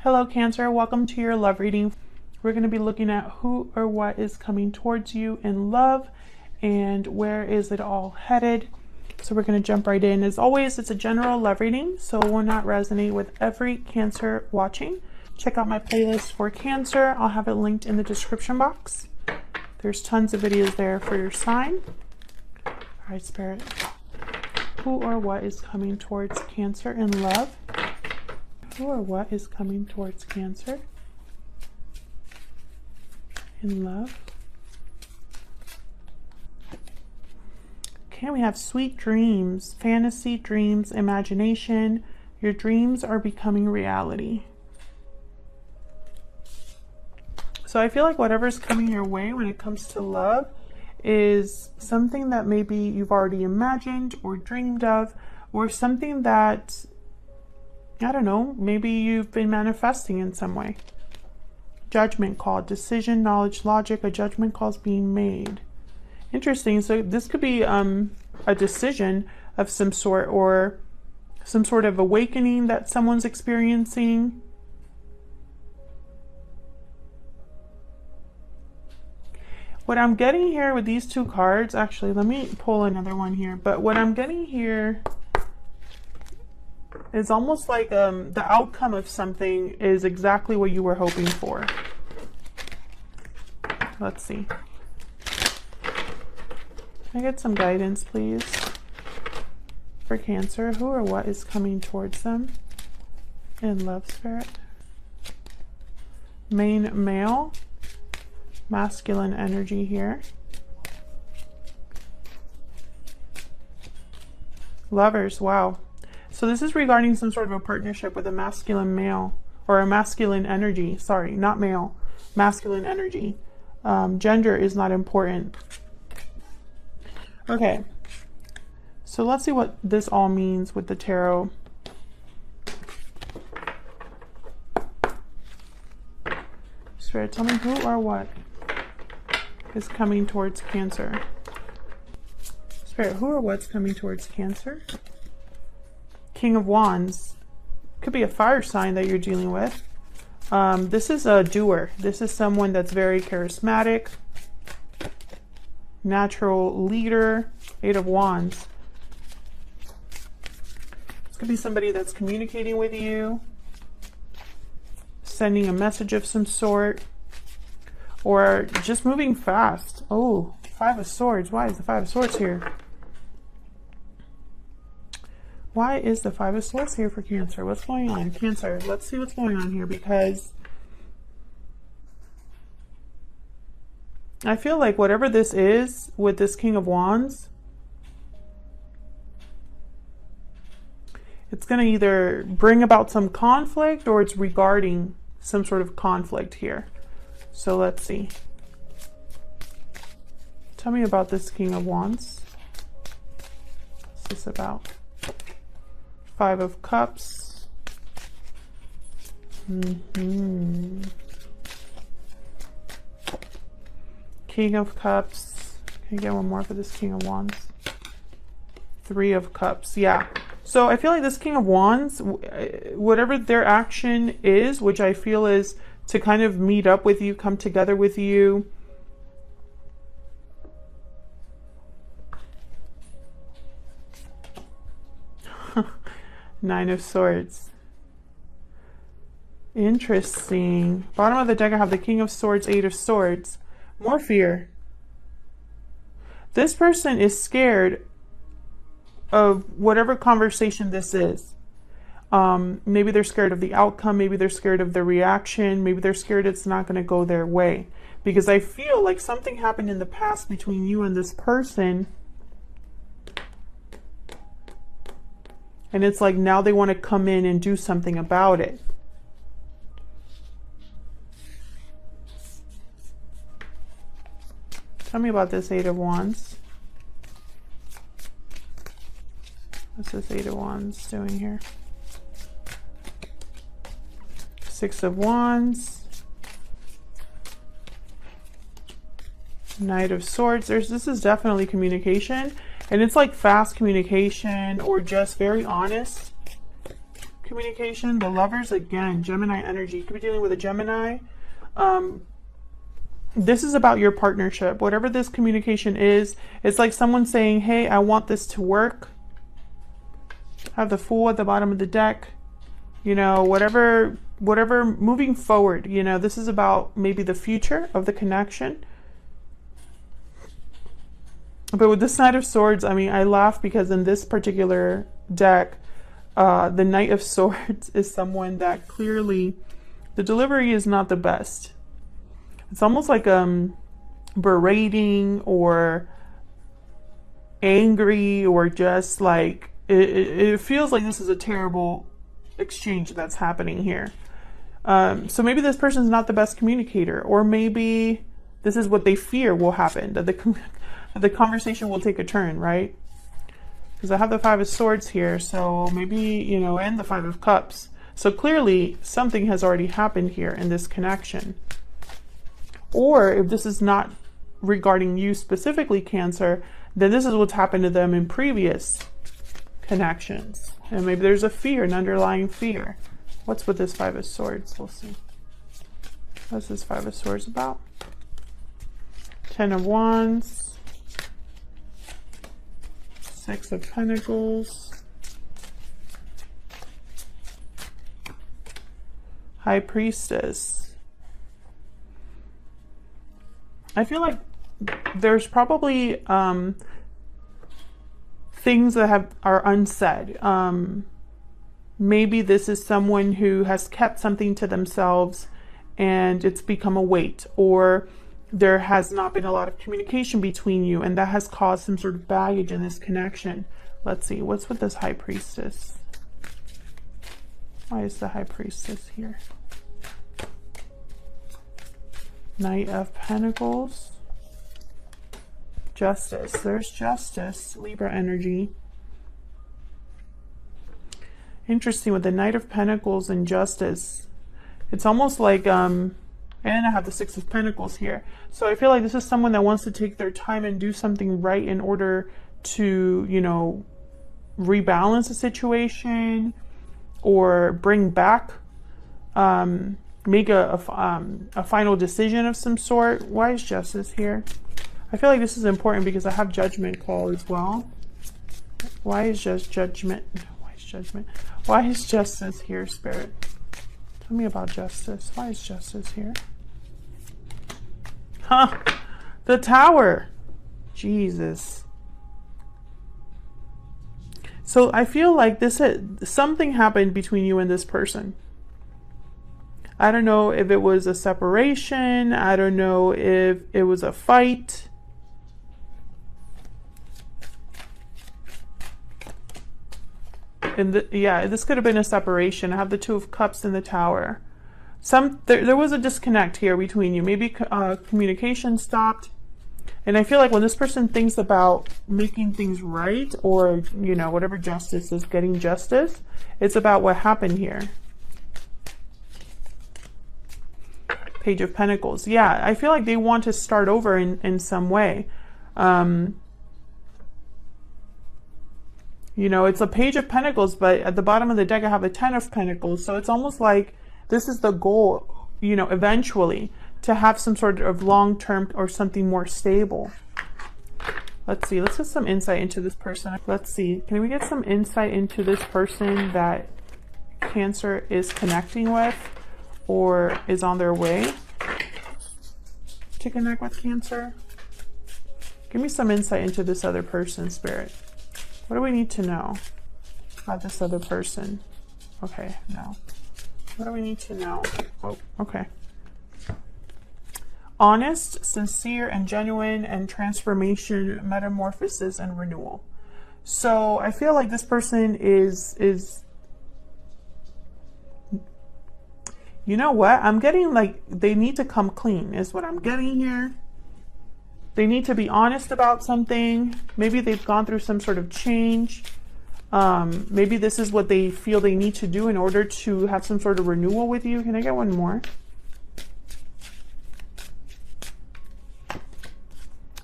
Hello Cancer, welcome to your love reading. We're going to be looking at who or what is coming towards you in love and where is it all headed. So we're going to jump right in. As always, it's a general love reading, so it will not resonate with every Cancer watching. Check out my playlist for Cancer. I'll have it linked in the description box. There's tons of videos there for your sign. All right, Spirit. Who or what is coming towards Cancer in love? Who or what is coming towards Cancer in love? Okay, we have sweet dreams, fantasy dreams, imagination. Your dreams are becoming reality. So I feel like whatever's coming your way when it comes to love is something that maybe you've already imagined or dreamed of, or something that, I don't know, maybe you've been manifesting in some way. Judgment call, decision, knowledge, logic, a judgment call is being made. Interesting. So this could be a decision of some sort, or some sort of awakening that someone's experiencing. What I'm getting here with these two cards, actually, let me pull another one here, but what I'm getting here is almost like the outcome of something is exactly what you were hoping for. Let's see. Can I get some guidance, please? For Cancer, who or what is coming towards them in love, Spirit? Main male, masculine energy here. Lovers, wow. So this is regarding some sort of a partnership with a masculine male, or a masculine energy. Sorry, not male, masculine energy. Gender is not important. Okay, so let's see what this all means with the tarot. Spirit, tell me who or what is coming towards Cancer. Spirit, who or what's coming towards Cancer? King of Wands. Could be a fire sign that you're dealing with. This is a doer. This is someone that's very charismatic, natural leader. Eight of Wands. This could be somebody that's communicating with you, sending a message of some sort, or just moving fast. Oh, Five of Swords. Why is the Five of Swords here? Why is the Five of Swords here for Cancer? What's going on? Cancer, let's see what's going on here, because I feel like whatever this is with this King of Wands, it's going to either bring about some conflict or it's regarding some sort of conflict here. So let's see. Tell me about this King of Wands. What's this about? Five of Cups. King of Cups. Can you get one more for this King of Wands? Three of Cups. Yeah. So I feel like this King of Wands, whatever their action is, which I feel is to kind of meet up with you, come together with you. Nine of Swords. Interesting. Bottom of the deck, I have the King of Swords, Eight of Swords. More fear. This person is scared of whatever conversation this is. Maybe they're scared of the outcome. Maybe they're scared of the reaction. Maybe they're scared it's not going to go their way. Because I feel like something happened in the past between you and this person. And it's like now they want to come in and do something about it. Tell me about this Eight of Wands. What's this Eight of Wands doing here? Six of Wands. Knight of Swords. This is definitely communication. And it's like fast communication or just very honest communication. The Lovers, again, Gemini energy. You could be dealing with a Gemini. This is about your partnership. Whatever this communication is, it's like someone saying, hey, I want this to work. I have the Fool at the bottom of the deck. You know, whatever, moving forward, you know, this is about maybe the future of the connection. But with this Knight of Swords, I mean, I laugh because in this particular deck, the Knight of Swords is someone that clearly the delivery is not the best. It's almost like berating or angry, or just like it feels like this is a terrible exchange that's happening here. So maybe this person's not the best communicator, or maybe this is what they fear will happen, that the conversation will take a turn, right? Because I have the Five of Swords here, so maybe, you know, and the Five of Cups. So clearly something has already happened here in this connection. Or if this is not regarding you specifically, Cancer, then this is what's happened to them in previous connections. And maybe there's a fear, an underlying fear. What's with this Five of Swords? We'll see. What's this Five of Swords about? Ten of Wands. Six of Pentacles. High Priestess. I feel like there's probably things that are unsaid. Maybe this is someone who has kept something to themselves and it's become a weight, or there has not been a lot of communication between you, and that has caused some sort of baggage in this connection. Let's see, what's with this High Priestess? Why is the High Priestess here? Knight of Pentacles. Justice. There's Justice. Libra energy. Interesting with the Knight of Pentacles and Justice. It's almost like, and I have the Six of Pentacles here. So I feel like this is someone that wants to take their time and do something right in order to, you know, rebalance the situation or bring back, make a final decision of some sort. Why is Justice here? I feel like this is important because I have Judgment call as well. Why is Judgment? Why is Judgment? Why is Justice here, Spirit? Tell me about Justice. Why is Justice here? Huh? The Tower. Jesus. So I feel like something happened between you and this person. I don't know if it was a separation. I don't know if it was a fight. And yeah, this could have been a separation. I have the Two of Cups in the Tower. There was a disconnect here between you. Maybe communication stopped. And I feel like when this person thinks about making things right, or, you know, whatever justice is, getting justice, it's about what happened here. Page of Pentacles. Yeah, I feel like they want to start over in some way. You know, it's a Page of Pentacles, but at the bottom of the deck I have a Ten of Pentacles. So it's almost like this is the goal, you know, eventually, to have some sort of long-term or something more stable. Let's see. Let's get some insight into this person. Let's see. Can we get some insight into this person that Cancer is connecting with or is on their way to connect with Cancer? Give me some insight into this other person, Spirit. What do we need to know about this other person? Okay, no. What do we need to know? Oh, okay. Honest, sincere, and genuine, and transformation, metamorphosis, and renewal. So I feel like this person is you know what? I'm getting like they need to come clean is what I'm getting here. They need to be honest about something. Maybe they've gone through some sort of change. Maybe this is what they feel they need to do in order to have some sort of renewal with you. Can I get one more?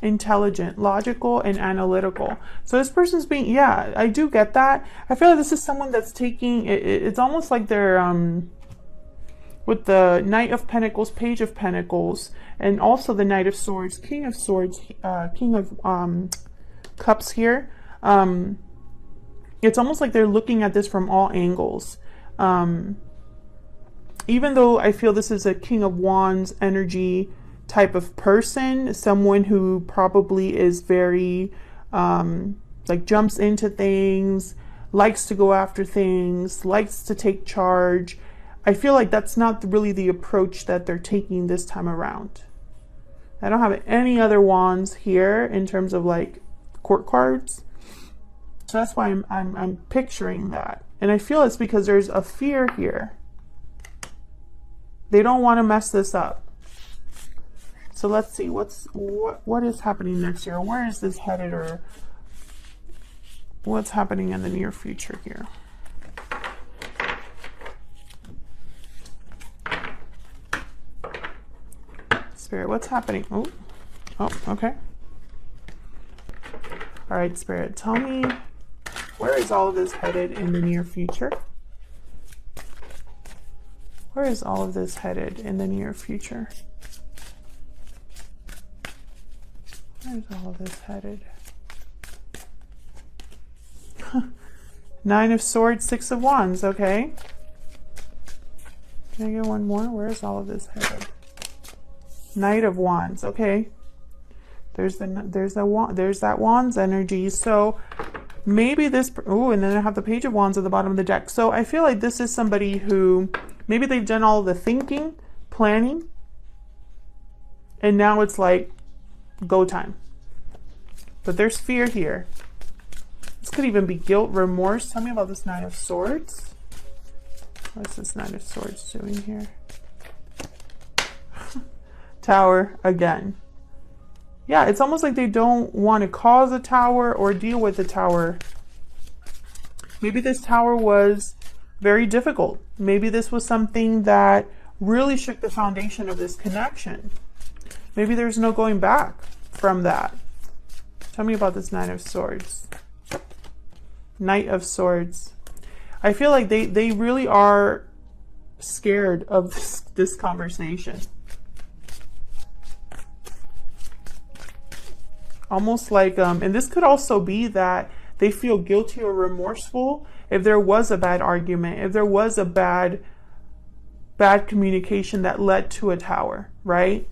intelligent, logical, and analytical. So this person's being, yeah, I do get that. I feel like this is someone that's taking, it's almost like they're, with the Knight of Pentacles, Page of Pentacles, and also the Knight of Swords, King of Swords, King of Cups here. It's almost like they're looking at this from all angles. Even though I feel this is a King of Wands energy type of person, someone who probably is very, like jumps into things, likes to go after things, likes to take charge. I feel like that's not really the approach that they're taking this time around. I don't have any other wands here in terms of like court cards. So that's why I'm picturing that. And I feel it's because there's a fear here. They don't want to mess this up. So let's see what is happening next year. Where is this headed, or what's happening in the near future here? Spirit, what's happening? Oh, okay. All right, Spirit, tell me, where is all of this headed in the near future? Where is all of this headed in the near future? Where's all of this headed? Nine of Swords, Six of Wands, okay. Can I get one more? Where is all of this headed? Knight of Wands, okay. There's that Wands energy. So maybe this, oh, and then I have the Page of Wands at the bottom of the deck. So I feel like this is somebody who maybe they've done all the thinking, planning, and now it's like go time. But there's fear here. This could even be guilt, remorse. Tell me about this Nine of Swords. What's this Nine of Swords doing here? Tower again. Yeah, it's almost like they don't want to cause a tower or deal with the tower. Maybe this tower was very difficult. Maybe this was something that really shook the foundation of this connection. Maybe there's no going back from that. Tell me about this Nine of Swords. Knight of Swords. I feel like they really are scared of this conversation. Almost like, and this could also be that they feel guilty or remorseful if there was a bad argument, if there was a bad communication that led to a tower, right?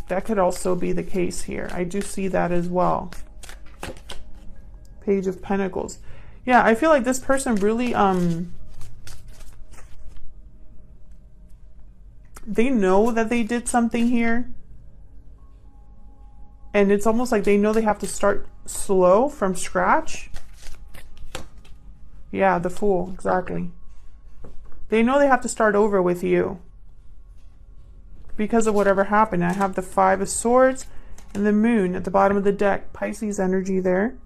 That could also be the case here. I do see that as well. Page of Pentacles. Yeah, I feel like this person really, they know that they did something here. And it's almost like they know they have to start slow from scratch. Yeah, the Fool, exactly. They know they have to start over with you because of whatever happened. I have the Five of Swords and the Moon at the bottom of the deck. Pisces energy there.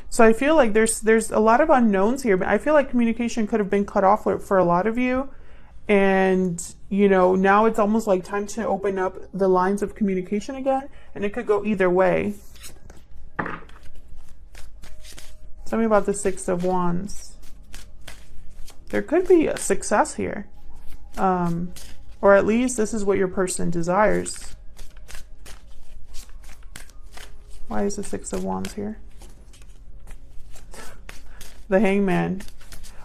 So I feel like there's a lot of unknowns here, but I feel like communication could have been cut off for a lot of you. And, you know, now it's almost like time to open up the lines of communication again. And it could go either way. Tell me about the Six of Wands. There could be a success here. Or at least this is what your person desires. Why is the Six of Wands here? The Hangman.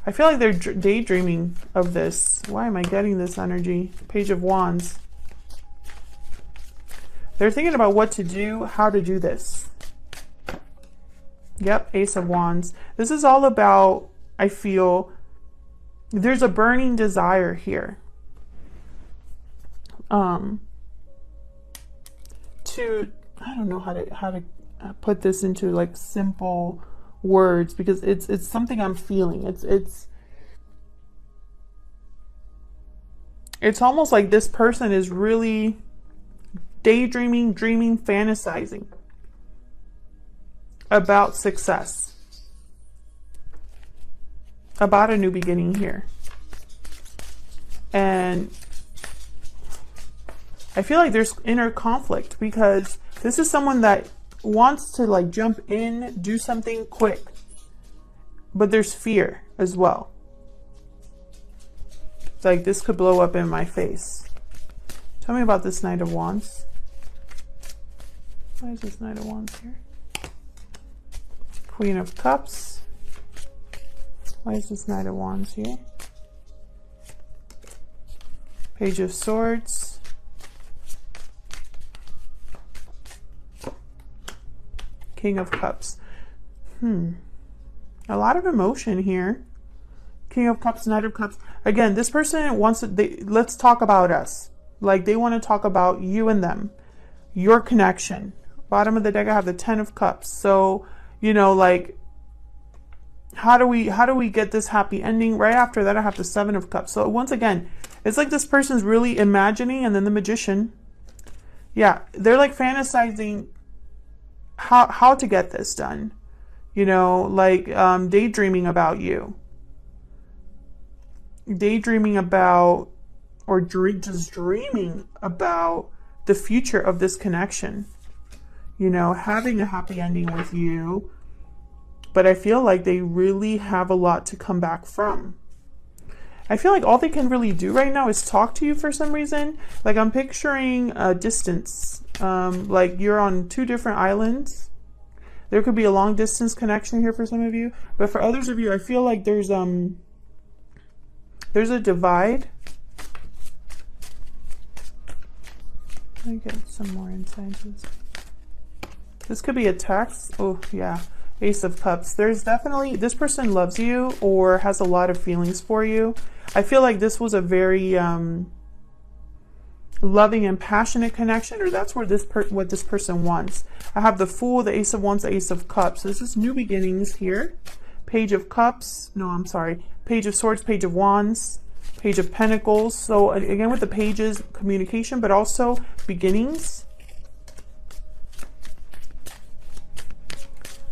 I feel like they're daydreaming of this. Why am I getting this energy? Page of Wands. They're thinking about what to do, how to do this. Yep, Ace of Wands. This is all about, I feel, there's a burning desire here. I don't know how to put this into like simple words, because it's something I'm feeling. It's almost like this person is really daydreaming, dreaming, fantasizing about success, about a new beginning here. And I feel like there's inner conflict because this is someone that wants to like jump in, do something quick, but there's fear as well. It's like this could blow up in my face. Tell me about this Knight of Wands. Why is this Knight of Wands here? Queen of Cups. Why is this Knight of Wands here? Page of Swords. King of Cups. A lot of emotion here. King of Cups, Knight of Cups. Again, this person wants to, let's talk about us. Like they want to talk about you and them. Your connection. Bottom of the deck, I have the 10 of Cups. So, you know, like, how do we get this happy ending? Right after that, I have the 7 of Cups. So once again, it's like this person's really imagining, and then the Magician. Yeah, they're like fantasizing how to get this done. You know, like daydreaming about you. Daydreaming about, or just dreaming about the future of this connection. You know, having a happy ending with you. But I feel like they really have a lot to come back from. I feel like all they can really do right now is talk to you for some reason. Like I'm picturing a distance. Like you're on 2 different islands. There could be a long distance connection here for some of you. But for others of you, I feel like there's a divide. Let me get some more insight into this. This could be a text. Oh, yeah. Ace of Cups. There's definitely, this person loves you or has a lot of feelings for you. I feel like this was a very loving and passionate connection, or that's where what this person wants. I have the Fool, the Ace of Wands, the Ace of Cups. This is new beginnings here. Page of Cups. No, I'm sorry. Page of Swords, Page of Wands, Page of Pentacles. So again, with the pages, communication, but also beginnings.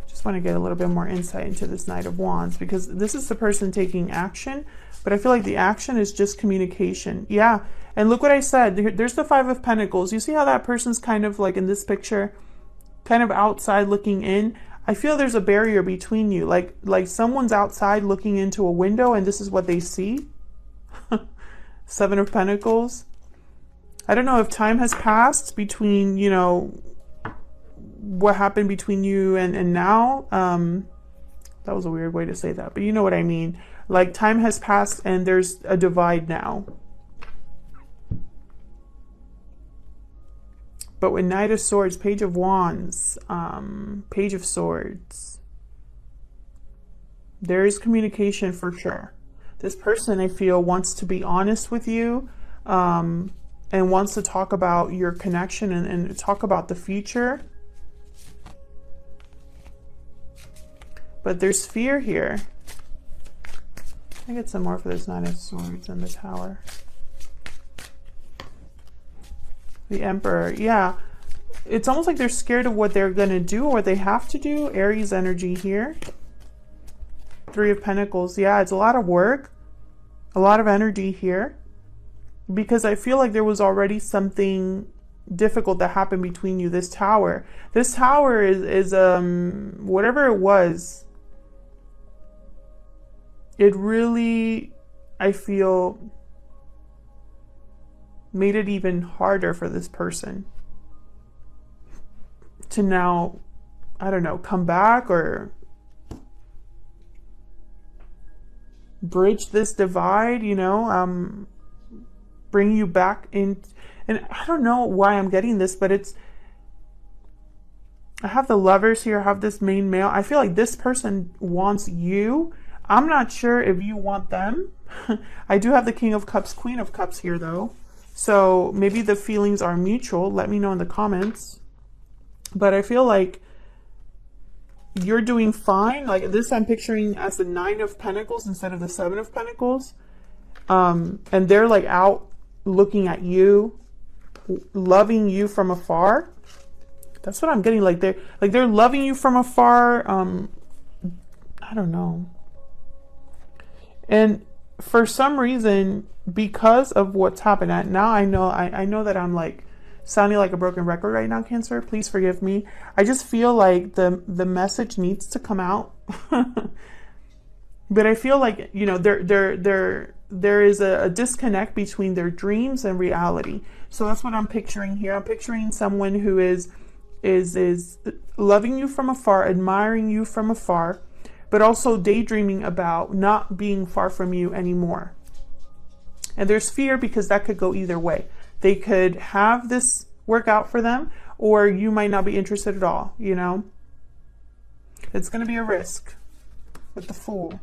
Just want to get a little bit more insight into this Knight of Wands, because this is the person taking action, but I feel like the action is just communication. Yeah, and look what I said. There's the 5 of Pentacles. You see how that person's kind of like in this picture, kind of outside looking in? I feel there's a barrier between you, like someone's outside looking into a window and this is what they see. 7 of Pentacles. I don't know if time has passed between, you know, what happened between you and now. That was a weird way to say that, but you know what I mean. Like time has passed and there's a divide now. But with Knight of Swords, Page of Wands, Page of Swords, there is communication for sure. This person, I feel, wants to be honest with you, and wants to talk about your connection and talk about the future. But there's fear here. I get some more for this Knight of Swords and the Tower. The Emperor. Yeah. It's almost like they're scared of what they're going to do or they have to do. Aries energy here. 3 of Pentacles. Yeah, it's a lot of work. A lot of energy here. Because I feel like there was already something difficult that happened between you. This Tower. This Tower is whatever it was. It really, I feel, made it even harder for this person to now, I don't know, come back or bridge this divide, you know, bring you back in. And I don't know why I'm getting this, but it's, I have the Lovers here, I have this main male. I feel like this person wants you. I'm not sure if you want them. I do have the King of Cups, Queen of Cups here though. So maybe the feelings are mutual. Let me know in the comments. But I feel like you're doing fine. Like this I'm picturing as the 9 of Pentacles instead of the 7 of Pentacles. And they're like out looking at you, loving you from afar. That's what I'm getting. Like they're loving you from afar. I don't know. And for some reason, because of what's happened, now I know that I'm like sounding like a broken record right now, Cancer. Please forgive me. I just feel like the message needs to come out. But I feel like, you know, there is a disconnect between their dreams and reality. So that's what I'm picturing here. I'm picturing someone who is loving you from afar, admiring you from afar, but also daydreaming about not being far from you anymore. And there's fear because that could go either way. They could have this work out for them, or you might not be interested at all, you know? It's going to be a risk with the Fool.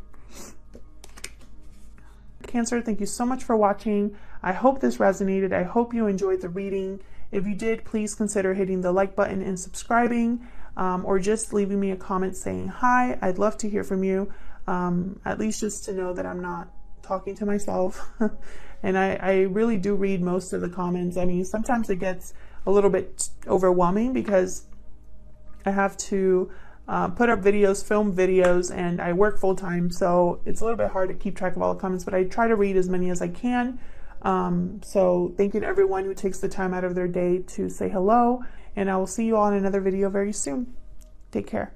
Cancer, thank you so much for watching. I hope this resonated. I hope you enjoyed the reading. If you did, please consider hitting the like button and subscribing, or just leaving me a comment saying hi. I'd love to hear from you, at least just to know that I'm not talking to myself. And I really do read most of the comments. I mean, sometimes it gets a little bit overwhelming because I have to put up videos, film videos, and I work full time, so it's a little bit hard to keep track of all the comments, but I try to read as many as I can. So thank you to everyone who takes the time out of their day to say hello, and I will see you all in another video very soon. Take care.